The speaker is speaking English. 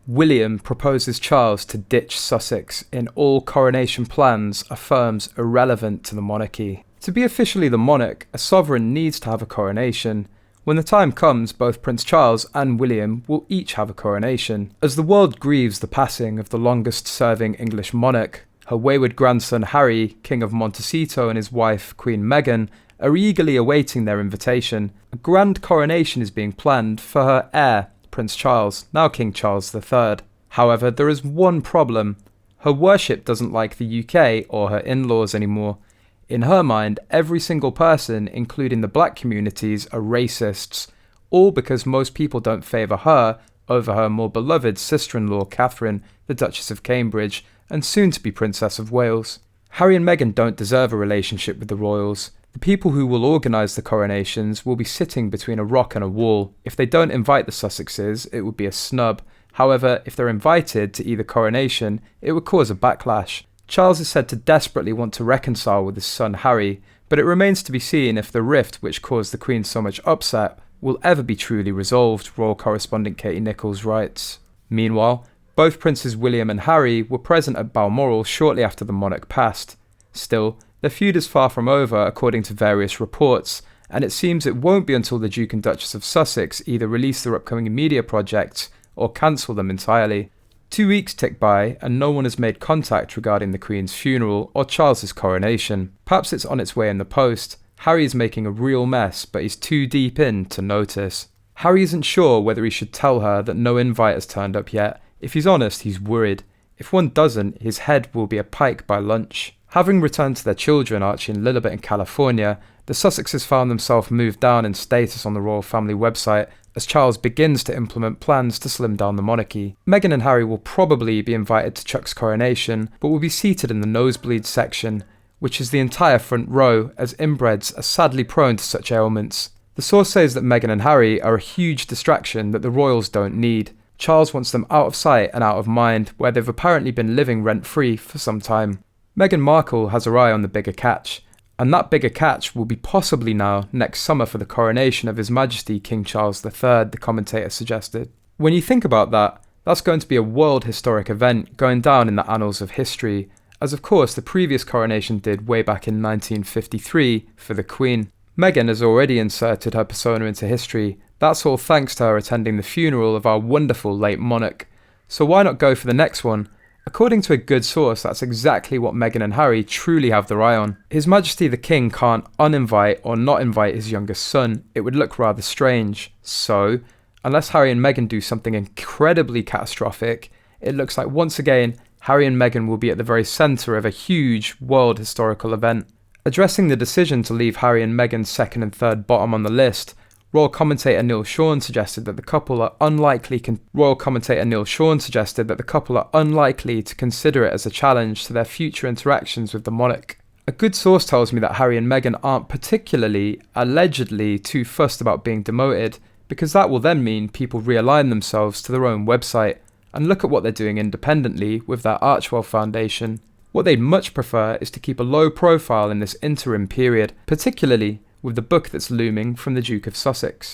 William proposes Charles to ditch Sussex in all coronation plans, affirms irrelevant to the monarchy. To be officially the monarch, a sovereign needs to have a coronation. When the time comes, both Prince Charles and William will each have a coronation. As the world grieves the passing of the longest-serving English monarch, her wayward grandson Harry, King of Montecito, and his wife, Queen Meghan, are eagerly awaiting their invitation. A grand coronation is being planned for her heir, Prince Charles, now King Charles III. However, there is one problem. Her worship doesn't like the UK or her in-laws anymore. In her mind, every single person, including the black communities, are racists, all because most people don't favour her over her more beloved sister-in-law Catherine, the Duchess of Cambridge, and soon-to-be Princess of Wales. Harry and Meghan don't deserve a relationship with the royals. The people who will organise the coronations will be sitting between a rock and a wall. If they don't invite the Sussexes, it would be a snub. However, if they're invited to either coronation, it would cause a backlash. Charles is said to desperately want to reconcile with his son Harry, but it remains to be seen if the rift which caused the Queen so much upset will ever be truly resolved, royal correspondent Katie Nichols writes. Meanwhile, both Princes William and Harry were present at Balmoral shortly after the monarch passed. Still, their feud is far from over according to various reports, and it seems it won't be until the Duke and Duchess of Sussex either release their upcoming media projects or cancel them entirely. 2 weeks tick by and no one has made contact regarding the Queen's funeral or Charles's coronation. Perhaps it's on its way in the post. Harry is making a real mess, but he's too deep in to notice. Harry isn't sure whether he should tell her that no invite has turned up yet. If he's honest, he's worried. If one doesn't, his head will be a pike by lunch. Having returned to their children, Archie and Lilibet in California, the Sussexes found themselves moved down in status on the royal family website as Charles begins to implement plans to slim down the monarchy. Meghan and Harry will probably be invited to Chuck's coronation, but will be seated in the nosebleed section, which is the entire front row, as inbreds are sadly prone to such ailments. The source says that Meghan and Harry are a huge distraction that the royals don't need. Charles wants them out of sight and out of mind, where they've apparently been living rent-free for some time. Meghan Markle has her eye on the bigger catch, and that bigger catch will be possibly now next summer for the coronation of His Majesty King Charles III, the commentator suggested. When you think about that, that's going to be a world historic event going down in the annals of history, as of course the previous coronation did way back in 1953 for the Queen. Meghan has already inserted her persona into history. That's all thanks to her attending the funeral of our wonderful late monarch. So why not go for the next one? According to a good source, that's exactly what Meghan and Harry truly have their eye on. His Majesty the King can't uninvite or not invite his youngest son. It would look rather strange. So, unless Harry and Meghan do something incredibly catastrophic, it looks like once again, Harry and Meghan will be at the very centre of a huge world historical event. Addressing the decision to leave Harry and Meghan's second and third bottom on the list, royal commentator Neil Sean suggested that the couple are unlikely to consider it as a challenge to their future interactions with the monarch. A good source tells me that Harry and Meghan aren't particularly, allegedly, too fussed about being demoted, because that will then mean people realign themselves to their own website and look at what they're doing independently with their Archewell Foundation. What they'd much prefer is to keep a low profile in this interim period, particularly with the book that's looming from the Duke of Sussex.